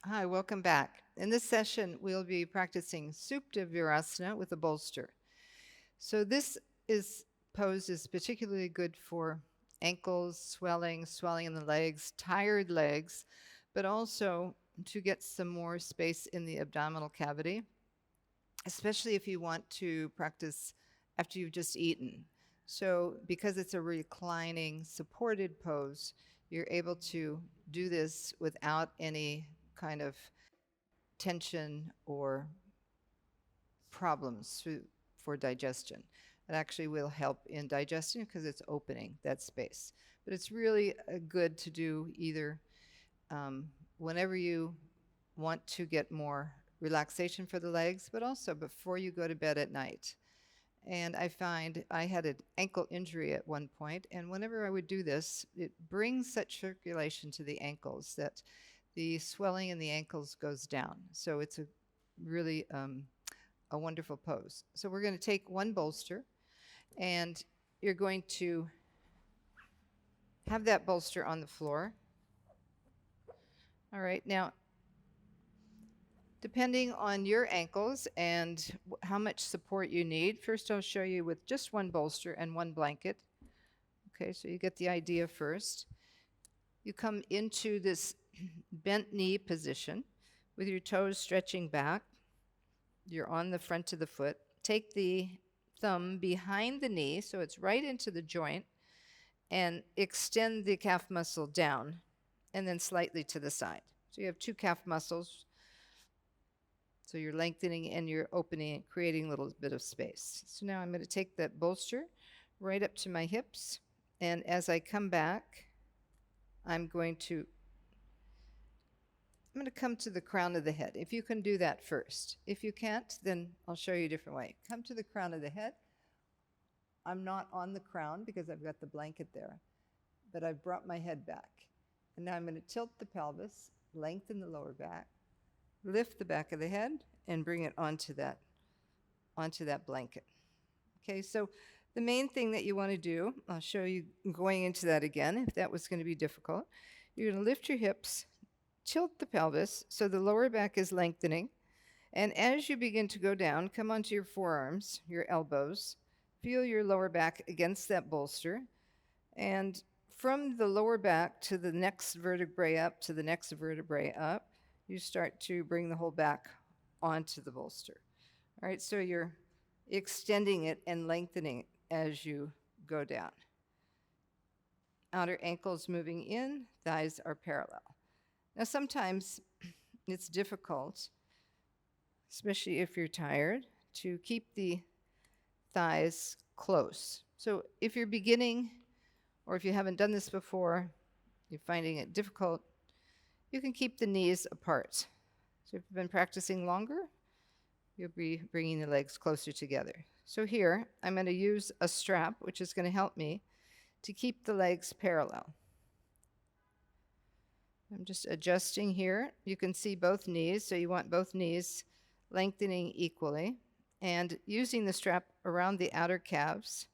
Hi, welcome back. In this session, we'll be practicing Supta Virasana with a bolster. So this is pose is particularly good for ankles, swelling in the legs, tired legs, but also to get some more space in the abdominal cavity, especially if you want to practice after you've just eaten. So because it's a reclining supported pose, you're able to do this without any kind of tension or problems for digestion. It actually will help in digestion because it's opening that space. But it's really good to do either um, whenever you want to get more relaxation for the legs, but also before you go to bed at night. And I find I had an ankle injury at one point, and whenever I would do this, it brings such circulation to the ankles that the swelling in the ankles goes down. So it's a really a wonderful pose. So we're going to take one bolster, and you're going to have that bolster on the floor. All right, now, depending on your ankles and how much support you need, first I'll show you with just one bolster and one blanket. Okay, so you get the idea first. You come into this bent knee position with your toes stretching back. You're on the front of the foot. Take the thumb behind the knee so it's right into the joint and extend the calf muscle down and then slightly to the side. So you have two calf muscles. So you're lengthening and you're opening and creating a little bit of space. So now I'm going to take that bolster right up to my hips. And as I come back, I'm going to come to the crown of the head. If you can do that first. If you can't, then I'll show you a different way. Come to the crown of the head. I'm not on the crown because I've got the blanket there, but I've brought my head back. And now I'm going to tilt the pelvis, lengthen the lower back, lift the back of the head, and bring it onto that blanket. Okay, so the main thing that you want to do, I'll show you going into that again if that was going to be difficult. You're going to lift your hips, tilt the pelvis so the lower back is lengthening. And as you begin to go down, come onto your forearms, your elbows, feel your lower back against that bolster. And from the lower back to the next vertebrae up to the next vertebrae up, you start to bring the whole back onto the bolster. All right, so you're extending it and lengthening it as you go down. Outer ankles moving in, thighs are parallel. Now, sometimes it's difficult, especially if you're tired, to keep the thighs close. So if you're beginning or if you haven't done this before, you're finding it difficult, you can keep the knees apart. So if you've been practicing longer, you'll be bringing the legs closer together. So here, I'm going to use a strap, which is going to help me to keep the legs parallel. I'm just adjusting here. You can see both knees, so you want both knees lengthening equally. And using the strap around the outer calves,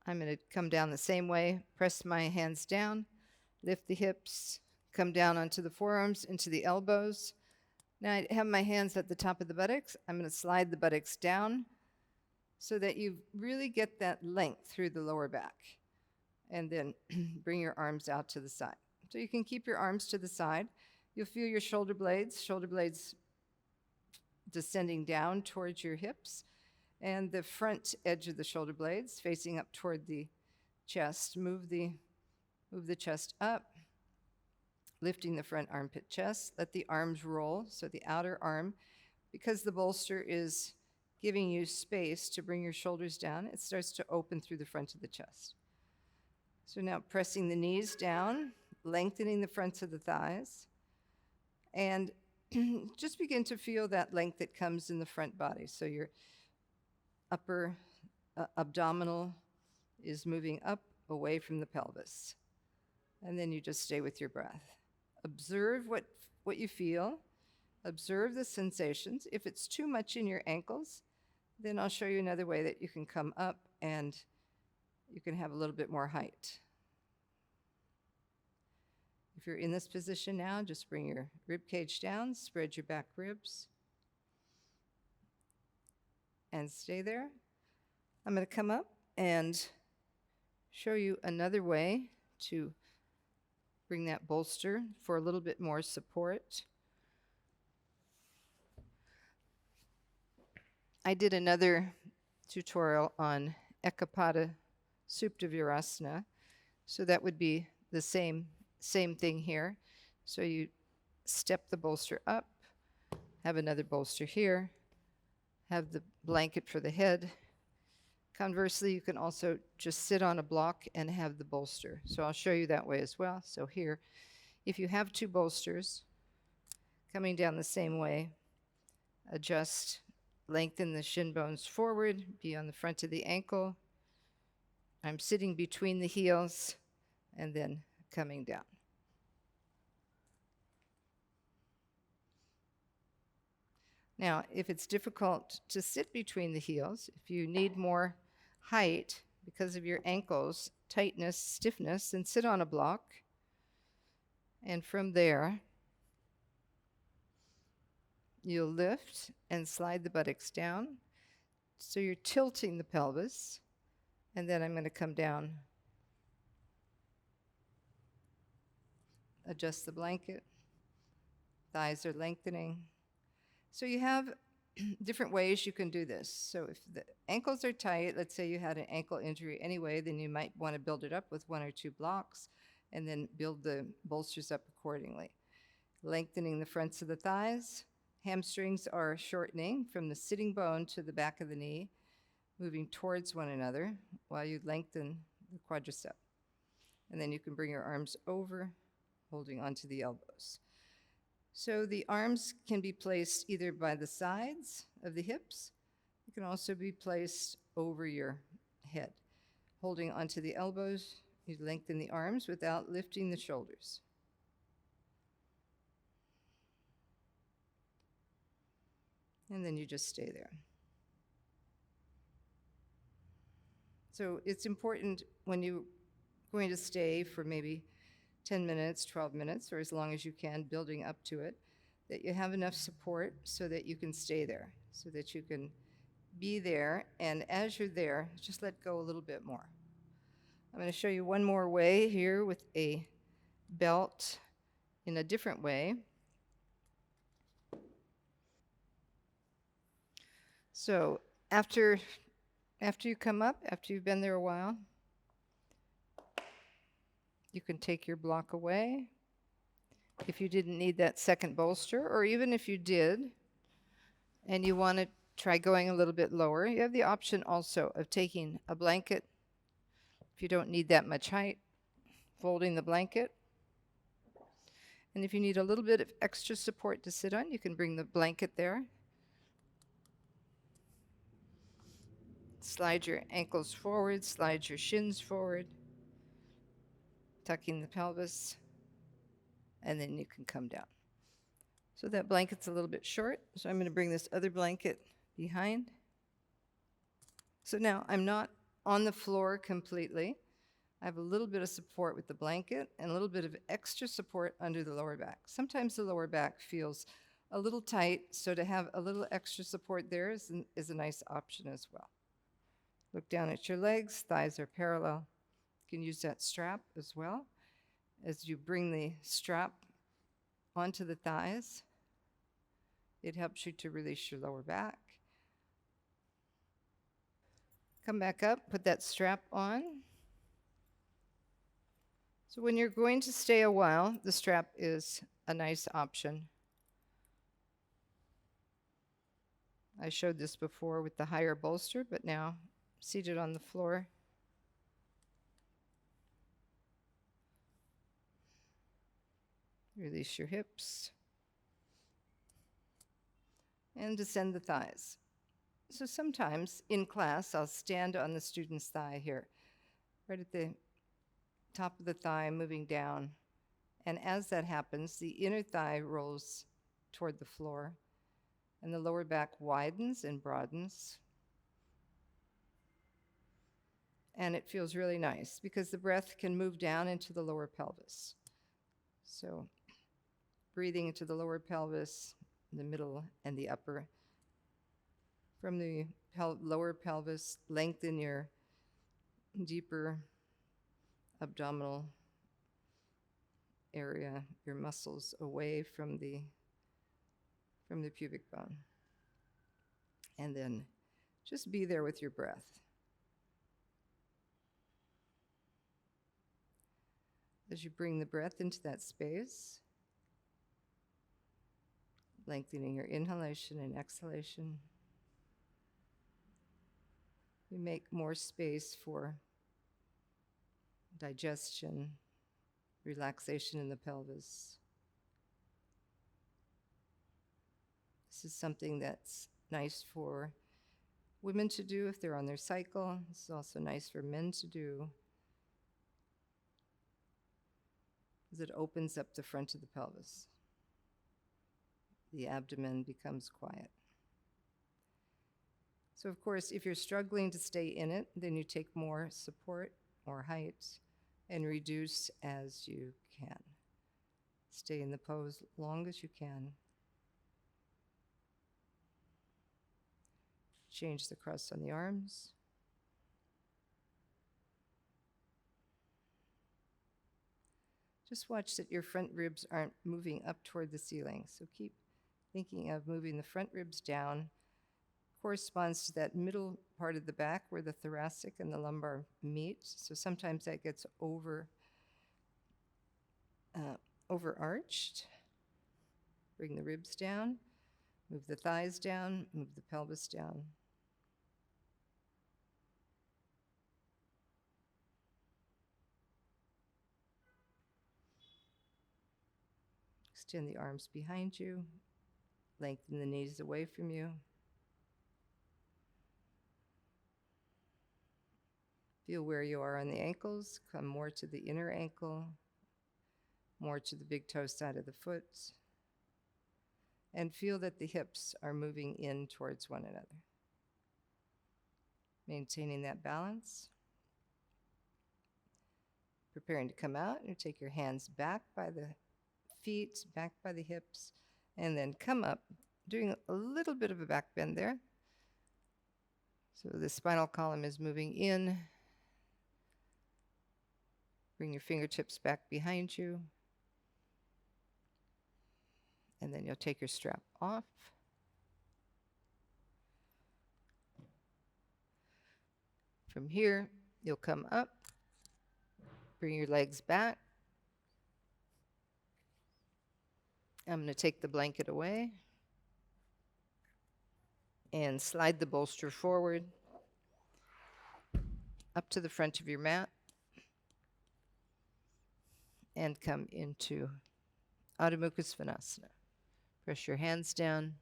I'm going to come down the same way, press my hands down, lift the hips, come down onto the forearms, into the elbows. Now I have my hands at the top of the buttocks. I'm going to slide the buttocks down so that you really get that length through the lower back. And then bring your arms out to the side. So you can keep your arms to the side. You'll feel your shoulder blades descending down towards your hips, and the front edge of the shoulder blades facing up toward the chest. Move the chest up, lifting the front armpit chest. Let the arms roll, so the outer arm, because the bolster is giving you space to bring your shoulders down, it starts to open through the front of the chest. So now pressing the knees down, lengthening the fronts of the thighs, and just begin to feel that length that comes in the front body. So your upper abdominal is moving up away from the pelvis. And then you just stay with your breath. Observe what you feel. Observe the sensations. If it's too much in your ankles, then I'll show you another way that you can come up and you can have a little bit more height. You If you're in this position now, just bring your rib cage down, spread your back ribs, and stay there. I'm going to come up and show you another way to bring that bolster for a little bit more support. I did another tutorial on Ekapada Supta Virasana, so that would be the same thing here. So you step the bolster up, have another bolster here, have the blanket for the head. Conversely, you can also just sit on a block and have the bolster. So I'll show you that way as well. So here, if you have two bolsters coming down the same way, adjust, lengthen the shin bones forward, be on the front of the ankle. I'm sitting between the heels and then coming down. Now, if it's difficult to sit between the heels, if you need more height because of your ankles, tightness, stiffness, then sit on a block. And from there, you'll lift and slide the buttocks down. So you're tilting the pelvis. And then I'm going to come down, adjust the blanket, thighs are lengthening. So you have different ways you can do this. So if the ankles are tight, let's say you had an ankle injury anyway, then you might want to build it up with 1 or 2 blocks and then build the bolsters up accordingly. Lengthening the fronts of the thighs. Hamstrings are shortening from the sitting bone to the back of the knee, moving towards one another while you lengthen the quadricep. And then you can bring your arms over, holding onto the elbows. So the arms can be placed either by the sides of the hips. It can also be placed over your head. Holding onto the elbows, you lengthen the arms without lifting the shoulders. And then you just stay there. So it's important when you're going to stay for maybe 10 minutes, 12 minutes, or as long as you can, building up to it, that you have enough support so that you can stay there, so that you can be there, and as you're there, just let go a little bit more. I'm going to show you one more way here with a belt in a different way. So after you come up, after you've been there a while, you can take your block away if you didn't need that second bolster, or even if you did and you want to try going a little bit lower, you have the option also of taking a blanket if you don't need that much height, folding the blanket. And if you need a little bit of extra support to sit on, you can bring the blanket there. Slide your ankles forward, slide your shins forward, tucking the pelvis, and then you can come down. So that blanket's a little bit short, so I'm going to bring this other blanket behind. So now I'm not on the floor completely. I have a little bit of support with the blanket and a little bit of extra support under the lower back. Sometimes the lower back feels a little tight, so to have a little extra support there is a nice option as well. Look down at your legs, thighs are parallel. You can use that strap as well. As you bring the strap onto the thighs, it helps you to release your lower back. Come back up, put that strap on. So when you're going to stay a while, the strap is a nice option. I showed this before with the higher bolster, but now seated on the floor. Release your hips. And descend the thighs. So sometimes in class, I'll stand on the student's thigh here, right at the top of the thigh, moving down. And as that happens, the inner thigh rolls toward the floor, and the lower back widens and broadens. And it feels really nice because the breath can move down into the lower pelvis. So breathing into the lower pelvis, the middle, and the upper. From the lower pelvis, lengthen your deeper abdominal area, your muscles away from the pubic bone. And then just be there with your breath. As you bring the breath into that space, lengthening your inhalation and exhalation, you make more space for digestion, relaxation in the pelvis. This is something that's nice for women to do if they're on their cycle. This is also nice for men to do, because it opens up the front of the pelvis. The abdomen becomes quiet. So of course, if you're struggling to stay in it, then you take more support or height and reduce as you can. Stay in the pose long as you can. Change the cross on the arms. Just watch that your front ribs aren't moving up toward the ceiling. So keep thinking of moving the front ribs down. Corresponds to that middle part of the back where the thoracic and the lumbar meet. So sometimes that gets overarched. Bring the ribs down. Move the thighs down. Move the pelvis down. Extend the arms behind you. Lengthen the knees away from you. Feel where you are on the ankles. Come more to the inner ankle, more to the big toe side of the foot. And feel that the hips are moving in towards one another. Maintaining that balance. Preparing to come out, you take your hands back by the feet, back by the hips, and then come up, doing a little bit of a back bend there. So the spinal column is moving in. Bring your fingertips back behind you. And then you'll take your strap off. From here, you'll come up. Bring your legs back. I'm going to take the blanket away and slide the bolster forward up to the front of your mat and come into Adho Mukha Svanasana. Press your hands down.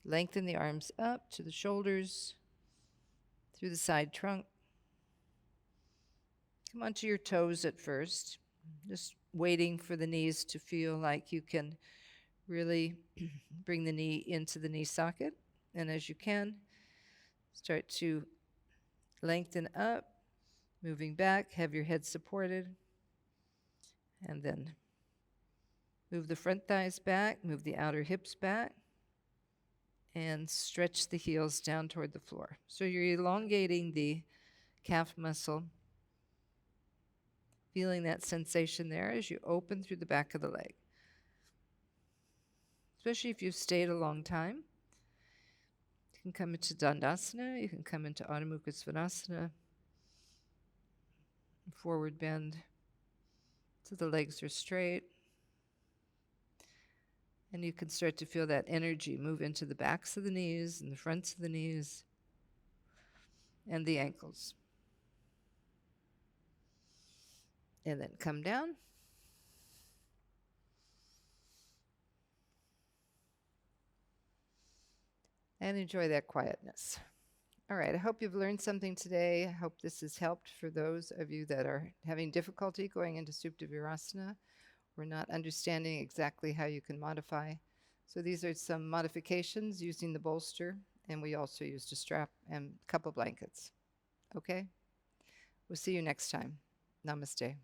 Lengthen the arms up to the shoulders, through the side trunk. Come onto your toes at first, just waiting for the knees to feel like you can really bring the knee into the knee socket. And as you can, start to lengthen up, moving back, have your head supported, and then move the front thighs back, move the outer hips back, and stretch the heels down toward the floor. So you're elongating the calf muscle, feeling that sensation there as you open through the back of the leg. Especially if you've stayed a long time. You can come into Dandasana, you can come into Adho Mukha Svanasana, forward bend so the legs are straight. And you can start to feel that energy move into the backs of the knees and the fronts of the knees and the ankles. And then come down. And enjoy that quietness. All right, I hope you've learned something today. I hope this has helped for those of you that are having difficulty going into Supta Virasana. We're not understanding exactly how you can modify. So these are some modifications using the bolster, and we also used a strap and a couple blankets. Okay? We'll see you next time. Namaste.